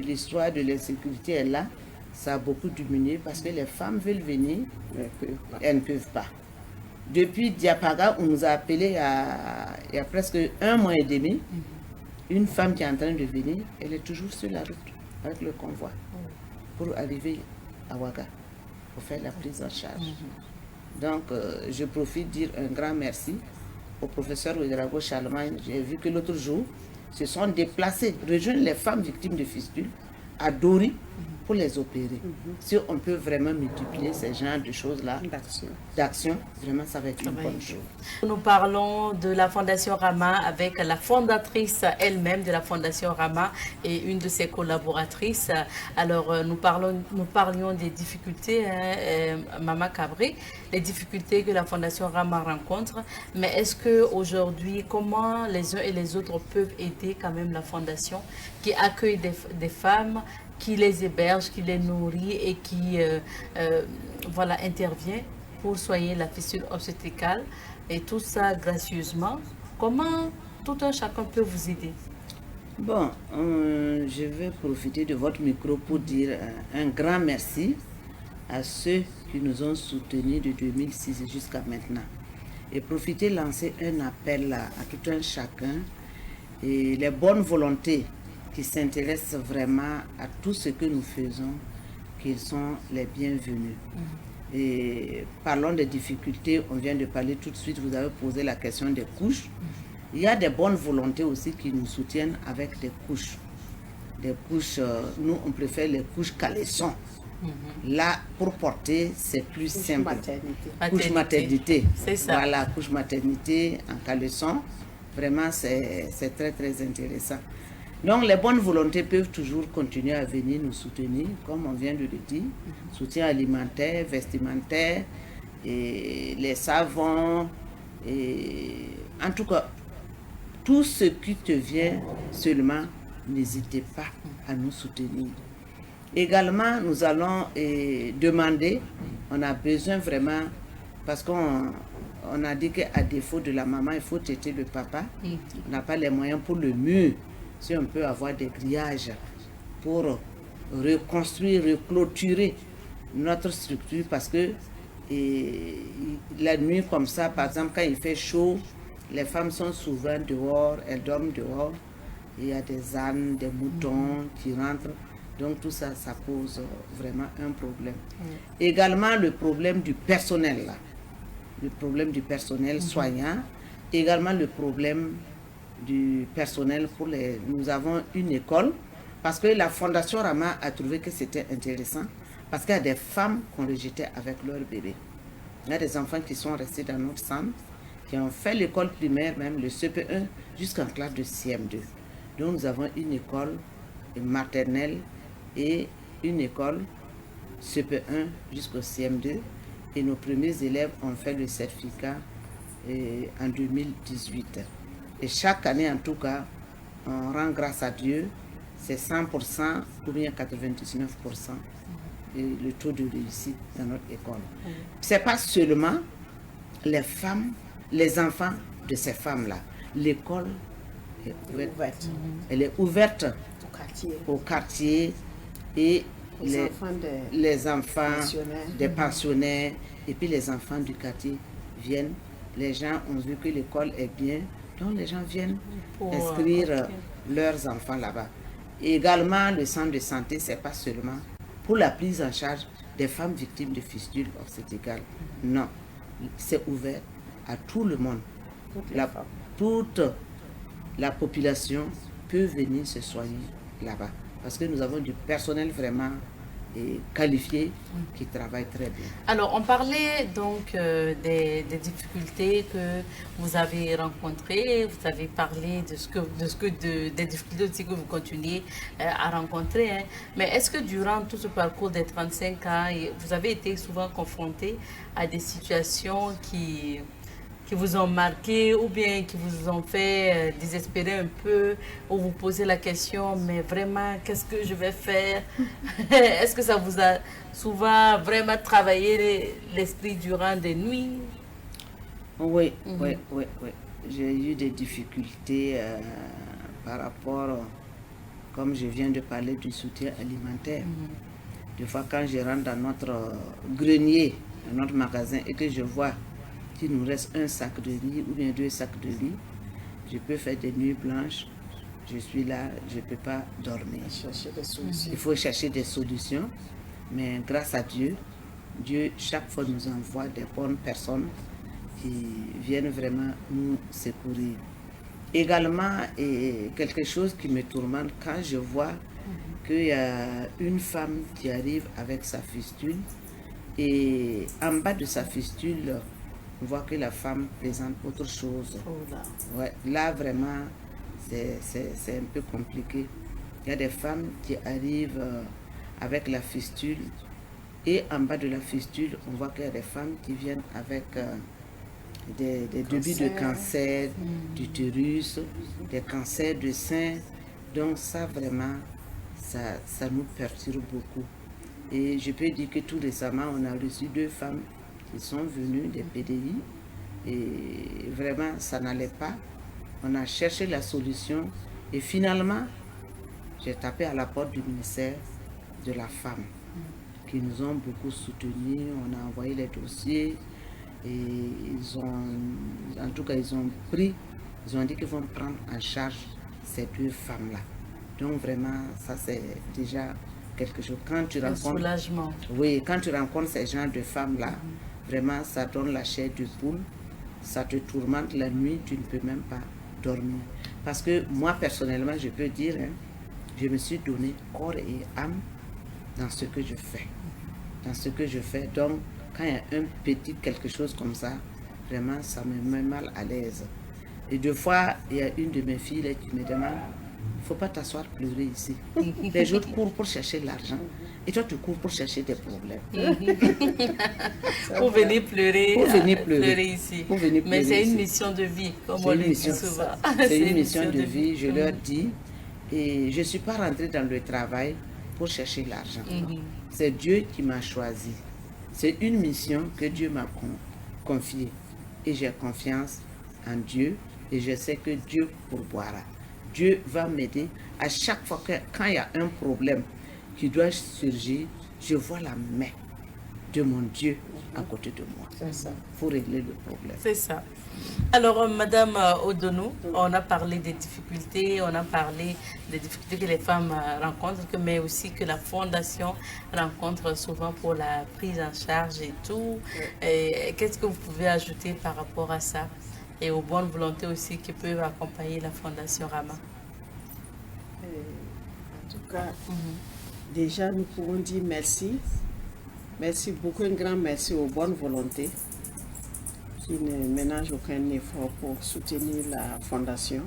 l'histoire de l'insécurité est là, ça a beaucoup diminué parce que les femmes veulent venir, elles ne peuvent pas. Depuis Diapaga, on nous a appelé il y a presque 1 mois et demi, une femme qui est en train de venir, elle est toujours sur la route avec le convoi pour arriver à Ouaga, pour faire la prise en charge. Donc, je profite de dire un grand merci au professeur Ouedraogo Charlemagne. J'ai vu que l'autre jour, se sont déplacés, rejoindre les femmes victimes de fistules à Dori pour les opérer. Si on peut vraiment multiplier ces genres de choses-là, d'action, vraiment ça va être une bonne chose. Nous parlons de la Fondation Rama avec la fondatrice elle-même de la Fondation Rama et une de ses collaboratrices. Alors nous parlions des difficultés, Mama Cabri, les difficultés que la Fondation Rama rencontre. Mais est-ce qu'aujourd'hui, comment les uns et les autres peuvent aider quand même la Fondation qui accueille des femmes, qui les héberge, qui les nourrit et qui voilà, intervient pour soigner la fistule obstétricale et tout ça gracieusement? Comment tout un chacun peut vous aider? Bon, je vais profiter de votre micro pour dire un grand merci à ceux qui nous ont soutenus de 2006 jusqu'à maintenant. Et profiter de lancer un appel à tout un chacun et les bonnes volontés qui s'intéressent vraiment à tout ce que nous faisons, qu'ils sont les bienvenus. Et parlons des difficultés, on vient de parler tout de suite, vous avez posé la question des couches. Il y a des bonnes volontés aussi qui nous soutiennent avec des couches. Des couches, nous on préfère les couches caleçons. Là, pour porter, c'est plus simple. Couche maternité. C'est ça. Voilà, couche maternité en caleçon. Vraiment, c'est très très intéressant. Donc, les bonnes volontés peuvent toujours continuer à venir nous soutenir, comme on vient de le dire. Soutien alimentaire, vestimentaire, et les savons, Et en tout cas, tout ce qui te vient seulement, n'hésitez pas à nous soutenir. Également, nous allons demander, on a besoin vraiment, parce qu'on a dit qu'à défaut de la maman, il faut traiter le papa. On n'a pas les moyens pour le mur. Si on peut avoir des grillages pour reconstruire, reclôturer notre structure, parce que la nuit comme ça, par exemple, quand il fait chaud, les femmes sont souvent dehors, elles dorment dehors. Il y a des ânes, des moutons qui rentrent. Donc tout ça, ça pose vraiment un problème. Également le problème du personnel, là. Le problème du personnel soignant. Également le problème du personnel pour les... Nous avons une école, parce que la Fondation Rama a trouvé que c'était intéressant, parce qu'il y a des femmes qu'on rejetait avec leur bébé. Il y a des enfants qui sont restés dans notre centre, qui ont fait l'école primaire, même le CP1, jusqu'en classe de CM2. Donc nous avons une école maternelle et une école CP1 jusqu'au CM2. Et nos premiers élèves ont fait le certificat en 2018. Et chaque année, en tout cas, on rend grâce à Dieu, c'est 100% ou bien 99% et le taux de réussite dans notre école. Ce n'est pas seulement les femmes, les enfants de ces femmes-là. L'école est ouverte. Elle est ouverte au quartier et les enfants des pensionnaires et puis les enfants du quartier viennent. Les gens ont vu que l'école est bien, donc les gens viennent inscrire leurs enfants là-bas. Et également, le centre de santé, ce n'est pas seulement pour la prise en charge des femmes victimes de fistules obstétricales. Non, c'est ouvert à tout le monde. Toute la population peut venir se soigner là-bas. Parce que nous avons du personnel vraiment qualifié qui travaille très bien. Alors, on parlait donc des difficultés que vous avez rencontrées. Vous avez parlé des difficultés aussi que vous continuez à rencontrer. Hein. Mais est-ce que durant tout ce parcours des 35 ans, vous avez été souvent confronté à des situations qui vous ont marqué ou bien qui vous ont fait désespérer un peu, ou vous posez la question, mais vraiment, qu'est-ce que je vais faire? Est-ce que ça vous a souvent vraiment travaillé l'esprit durant des nuits? Oui, oui. J'ai eu des difficultés par rapport, comme je viens de parler, du soutien alimentaire. Des fois, quand je rentre dans notre grenier, dans notre magasin, et que je vois qu'il nous reste un sac de riz ou bien 2 sacs de riz, je peux faire des nuits blanches. Je suis là, je ne peux pas dormir. Il faut chercher des solutions. Mais grâce à Dieu, Dieu chaque fois nous envoie des bonnes personnes qui viennent vraiment nous secourir. Également, quelque chose qui me tourmente quand je vois qu'il y a une femme qui arrive avec sa fistule et en bas de sa fistule, on voit que la femme présente autre chose. Ouais, là, vraiment, c'est un peu compliqué. Il y a des femmes qui arrivent avec la fistule et en bas de la fistule, on voit qu'il y a des femmes qui viennent avec des débuts de cancer d'utérus, des cancers de sein. Donc ça, vraiment, ça nous perturbe beaucoup. Et je peux dire que tout récemment, on a reçu 2 femmes qui sont venues des PDI et vraiment ça n'allait pas. On a cherché la solution et finalement j'ai tapé à la porte du ministère de la femme qui nous ont beaucoup soutenus. On a envoyé les dossiers et ils ont dit qu'ils vont prendre en charge ces 2 femmes là. Donc vraiment ça c'est déjà quelque chose. Quand tu rencontres, soulagement. Oui, quand tu rencontres ces gens de femmes là, vraiment ça donne la chair de poule, ça te tourmente la nuit, tu ne peux même pas dormir. Parce que moi personnellement, je peux dire, je me suis donné corps et âme dans ce que je fais. Dans ce que je fais. Donc, quand il y a un petit quelque chose comme ça, vraiment ça me met mal à l'aise. Et 2 fois, il y a une de mes filles là, qui me demande, ne faut pas t'asseoir pleurer ici. Les autres courent pour chercher l'argent. Et toi, tu cours pour chercher des problèmes. Pour venir pleurer, pleurer ici. Pleurer mais c'est une ici. Mission de vie, comme on le dit souvent. C'est une mission de vie, je leur dis. Et je ne suis pas rentrée dans le travail pour chercher l'argent. C'est Dieu qui m'a choisi. C'est une mission que Dieu m'a confiée. Et j'ai confiance en Dieu et je sais que Dieu pourvoira. Dieu va m'aider. À chaque fois quand il y a un problème qui doit surgir, je vois la main de mon Dieu à côté de moi. C'est ça. Pour régler le problème. C'est ça. Alors, Madame Odonou, on a parlé des difficultés, on a parlé des difficultés que les femmes rencontrent, mais aussi que la Fondation rencontre souvent pour la prise en charge et tout. Qu'est-ce que vous pouvez ajouter par rapport à ça et aux bonnes volontés aussi qui peuvent accompagner la Fondation Rama? En tout cas, déjà, nous pouvons dire merci. Merci beaucoup, un grand merci aux bonnes volontés qui ne ménagent aucun effort pour soutenir la Fondation.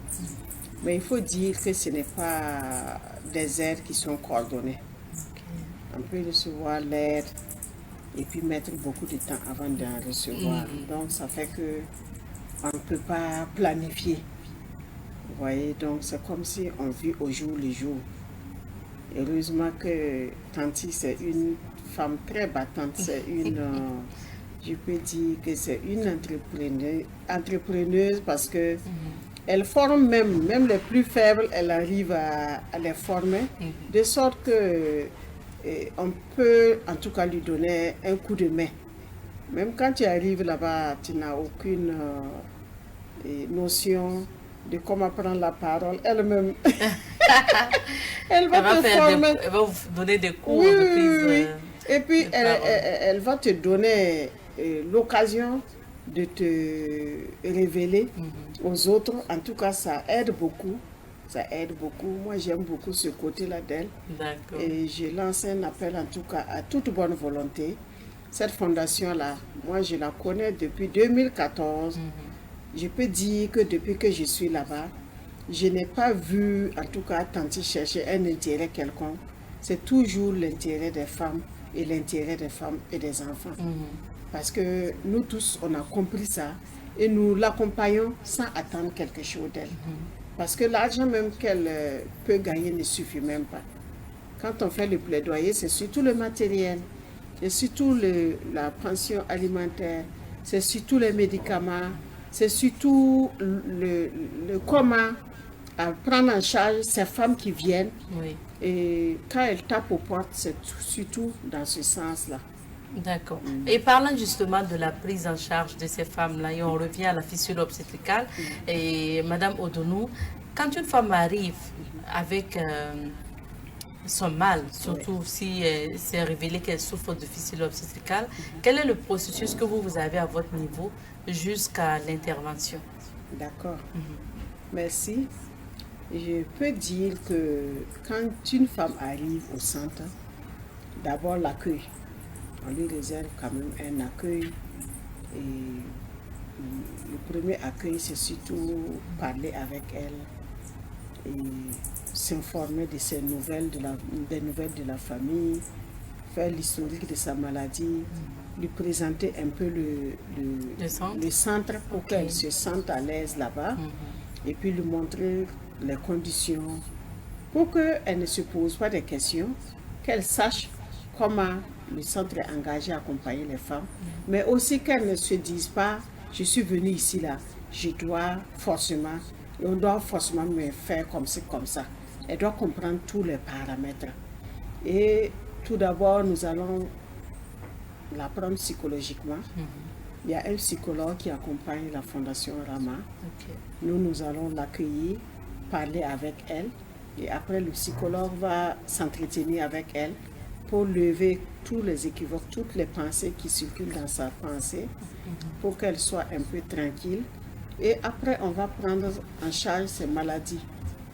Mais il faut dire que ce n'est pas des aides qui sont coordonnées. On peut recevoir l'aide et puis mettre beaucoup de temps avant d'en recevoir. Donc, ça fait que on ne peut pas planifier. Vous voyez, donc c'est comme si on vit au jour le jour. Heureusement que Tanti, c'est une femme très battante, c'est une, je peux dire que c'est une entrepreneuse parce que elle forme même les plus faibles, elle arrive à les former, de sorte que on peut en tout cas lui donner un coup de main. Même quand tu arrives là-bas, tu n'as aucune notion de comment prendre la parole. Elle-même, elle va te former. Elle va vous donner des cours Oui, de prise. oui. Et puis, elle va te donner l'occasion de te révéler aux autres. En tout cas, ça aide beaucoup. Ça aide beaucoup. Moi, j'aime beaucoup ce côté-là d'elle. D'accord. Et je lance un appel, en tout cas, à toute bonne volonté. Cette fondation-là, moi, je la connais depuis 2014. Je peux dire que depuis que je suis là-bas, je n'ai pas vu, en tout cas, Tanti chercher un intérêt quelconque. C'est toujours l'intérêt des femmes et l'intérêt des femmes et des enfants. Parce que nous tous, on a compris ça et nous l'accompagnons sans attendre quelque chose d'elle. Parce que l'argent même qu'elle peut gagner ne suffit même pas. Quand on fait le plaidoyer, c'est surtout le matériel, c'est surtout la pension alimentaire, c'est surtout les médicaments, c'est surtout le comment prendre en charge ces femmes qui viennent. Oui. Et quand elles tapent aux portes, c'est surtout dans ce sens-là. D'accord. Et parlant justement de la prise en charge de ces femmes-là, et on revient à la fistule obstétricale, et Madame Odonou, quand une femme arrive avec son mal, surtout si c'est révélé qu'elle souffre de fistule obstétricale, quel est le processus que vous avez à votre niveau jusqu'à l'intervention? D'accord. Merci. Je peux dire que quand une femme arrive au centre, d'abord l'accueil. On lui réserve quand même un accueil. Et le premier accueil, c'est surtout parler avec elle et s'informer de ses nouvelles, des nouvelles de la famille, faire l'historique de sa maladie, lui présenter un peu le centre pour qu'elle se sente à l'aise là-bas et puis lui montrer les conditions pour qu'elle ne se pose pas de questions, qu'elle sache comment le centre est engagé à accompagner les femmes, mais aussi qu'elles ne se disent pas, je suis venue ici là, je dois forcément, et on doit forcément me faire comme ci, comme ça. Elle doit comprendre tous les paramètres. Et tout d'abord, nous allons la prendre psychologiquement. Il y a un psychologue qui accompagne la Fondation Rama. Nous allons l'accueillir, parler avec elle, et après le psychologue va s'entretenir avec elle pour lever tous les équivoques, toutes les pensées qui circulent dans sa pensée, pour qu'elle soit un peu tranquille. Et après, on va prendre en charge ces maladies,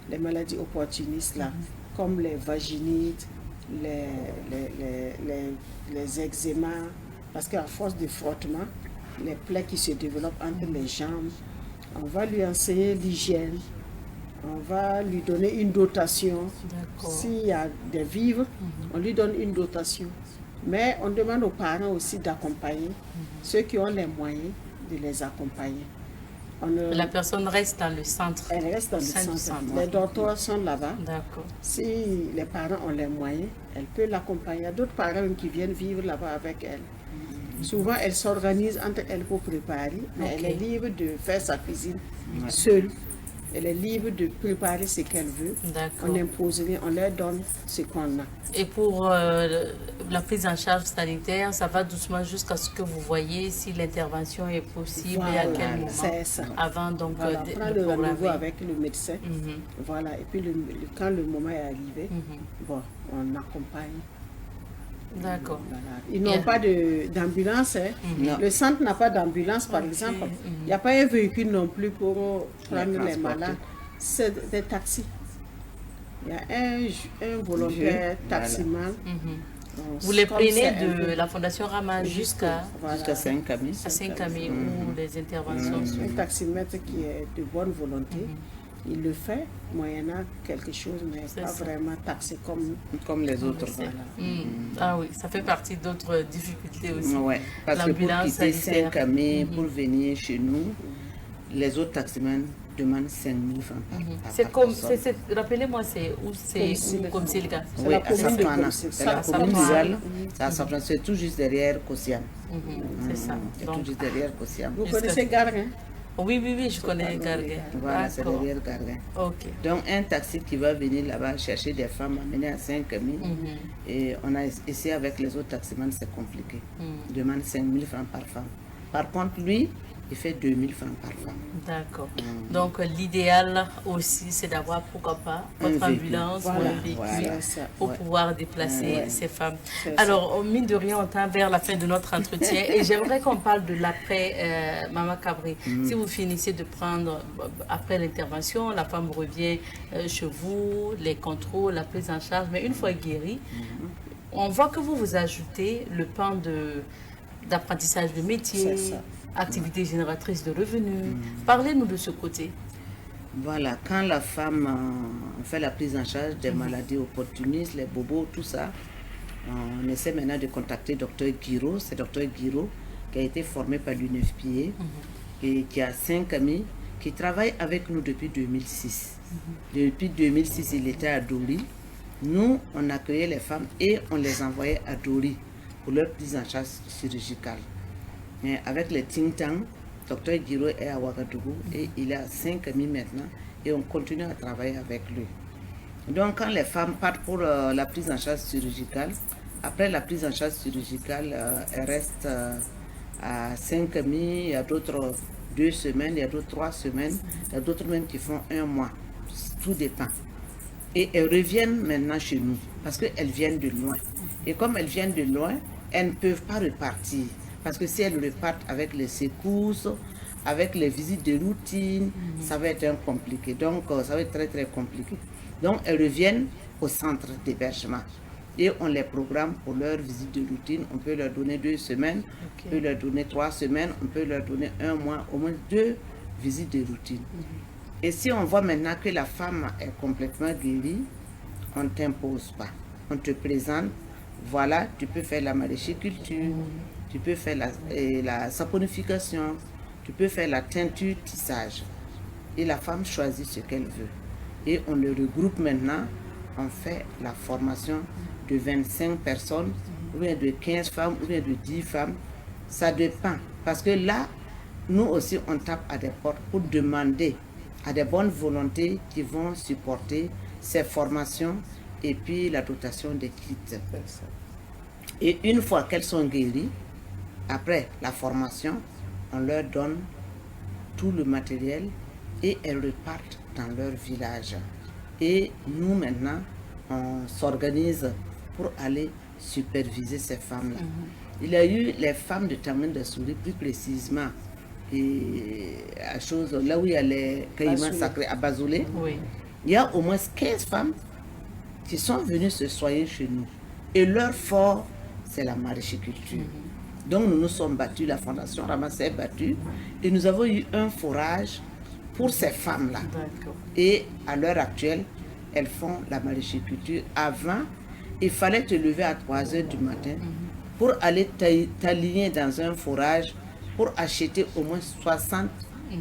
les maladies opportunistes là, comme les vaginites, les eczémas, parce qu'à force de frottement, les plaies qui se développent entre les jambes, on va lui enseigner l'hygiène, On va lui donner une dotation. S'il y a des vivres, on lui donne une dotation. Mais on demande aux parents aussi d'accompagner ceux qui ont les moyens de les accompagner. La personne reste dans le centre. Elle reste dans le centre. Les docteurs sont là-bas. D'accord. Si les parents ont les moyens, elle peut l'accompagner. Il y a d'autres parents qui viennent vivre là-bas avec elle. Souvent, elle s'organise entre elles pour préparer, mais elle est libre de faire sa cuisine seule. Elle est libre de préparer ce qu'elle veut. On n'impose rien, on leur donne ce qu'on a. Et pour la prise en charge sanitaire, ça va doucement jusqu'à ce que vous voyez si l'intervention est possible et à quel moment. C'est ça. Avant donc de prendre le rendez-vous avec le médecin. Voilà. Et puis quand le moment est arrivé, bon, on accompagne. D'accord. Voilà. Ils n'ont pas d'ambulance. Le centre n'a pas d'ambulance, par exemple. Il n'y a pas un véhicule non plus pour prendre les malades. C'est des taxis. Il y a un volontaire taximan. Vous les prenez de la Fondation Rama jusqu'à Saint-Camille. À Saint-Camille où les interventions sont. Un taximètre qui est de bonne volonté. Il le fait moyennant quelque chose, mais pas vraiment taxé comme les autres. Ah oui, ça fait partie d'autres difficultés aussi. Ouais, parce que pour quitter Saint-Camille, pour venir chez nous, les autres taximans demandent 5 000 francs c'est comme, rappelez-moi, c'est comme c'est le cas. Oui, c'est la commune rurale. C'est tout juste derrière Kosiam. C'est ça. C'est tout juste derrière Kosiam. Vous connaissez Garguin? Oui, je connais Garguin. Voilà, c'est derrière Garguin. Donc, un taxi qui va venir là-bas chercher des femmes amenées à Saint-Camille, et on a essayé avec les autres taximans, c'est compliqué. Il demande 5 000 francs par femme. Par contre, lui, il fait 2 000 francs par femme. D'accord. Donc, l'idéal aussi, c'est d'avoir, pourquoi pas, votre ambulance ou un véhicule pour pouvoir déplacer ces femmes. Alors, mine de rien, on tend vers la fin de notre entretien et j'aimerais qu'on parle de l'après, Maman Cabri. Si vous finissez de prendre, après l'intervention, la femme revient chez vous, les contrôles, la prise en charge, mais une fois guérie, on voit que vous ajoutez le pan d'apprentissage de métier, activité génératrice de revenus. Parlez-nous de ce côté. Voilà, quand la femme fait la prise en charge des maladies opportunistes, les bobos, tout ça, on essaie maintenant de contacter Dr Guiraud. C'est Dr Guiraud qui a été formé par l'UNFPA et qui a 5 amis qui travaillent avec nous depuis 2006. Depuis 2006, il était à Dori. Nous, on accueillait les femmes et on les envoyait à Dori pour leur prise en charge chirurgicale. Mais avec le think tank, Dr Guiraud est à Ouagadougou et il est à Saint-Camille maintenant et on continue à travailler avec lui. Donc quand les femmes partent pour la prise en charge chirurgicale, après la prise en charge chirurgicale, elles restent à Saint-Camille, il y a d'autres 2 semaines, il y a d'autres 3 semaines, il y a d'autres même qui font 1 mois, tout dépend. Et elles reviennent maintenant chez nous parce qu'elles viennent de loin. Et comme elles viennent de loin, elles ne peuvent pas repartir. Parce que si elles repartent avec les secousses, avec les visites de routine, ça va être compliqué. Donc, ça va être très, très compliqué. Donc, elles reviennent au centre d'hébergement. Et on les programme pour leur visite de routine. On peut leur donner 2 semaines, on peut leur donner 3 semaines, on peut leur donner 1 mois, au moins 2 visites de routine. Et si on voit maintenant que la femme est complètement guérie, on ne t'impose pas. On te présente, voilà, tu peux faire la maraîchiculture, tu peux faire la saponification, tu peux faire la teinture tissage. Et la femme choisit ce qu'elle veut. Et on le regroupe maintenant, on fait la formation de 25 personnes, ou bien de 15 femmes, ou bien de 10 femmes. Ça dépend. Parce que là, nous aussi, on tape à des portes pour demander à des bonnes volontés qui vont supporter ces formations et puis la dotation des kits. Et une fois qu'elles sont guéries, après la formation, on leur donne tout le matériel et elles repartent dans leur village. Et nous maintenant, on s'organise pour aller superviser ces femmes-là. Il y a eu les femmes de Tamen de Souris, plus précisément, et à chose, là où il y a les caïmans sacrés à Bazoulé, il y a au moins 15 femmes qui sont venues se soigner chez nous. Et leur fort, c'est la maraîchiculture. Donc nous nous sommes battus, la Fondation Rama s'est battue et nous avons eu un forage pour ces femmes-là. Et à l'heure actuelle, elles font la maraîchiculture. Avant, il fallait te lever à 3 heures du matin pour aller t'aligner dans un forage pour acheter au moins 60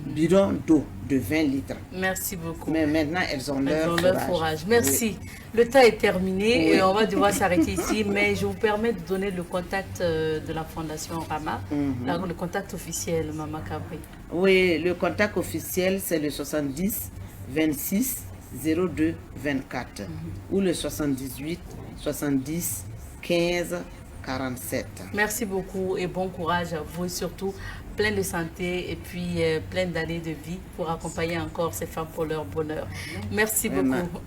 bidons d'eau de 20 litres. Merci beaucoup. Mais maintenant, elles ont leur forage. Merci. Oui. Le temps est terminé et on va devoir s'arrêter ici, mais je vous permets de donner le contact de la Fondation Rama, le contact officiel, Maman Kabri. Oui, le contact officiel, c'est le 70 26 02 24 ou le 78 70 15 47. Merci beaucoup et bon courage à vous et surtout plein de santé et puis plein d'années de vie pour accompagner encore ces femmes pour leur bonheur. Merci beaucoup.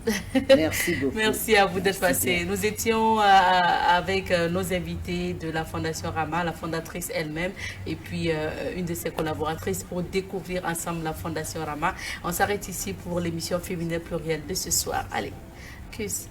Merci beaucoup. Merci à vous d'être passé. Nous étions avec nos invités de la Fondation Rama, la fondatrice elle-même et puis une de ses collaboratrices pour découvrir ensemble la Fondation Rama. On s'arrête ici pour l'émission Féminin Pluriel de ce soir. Allez, cuisse.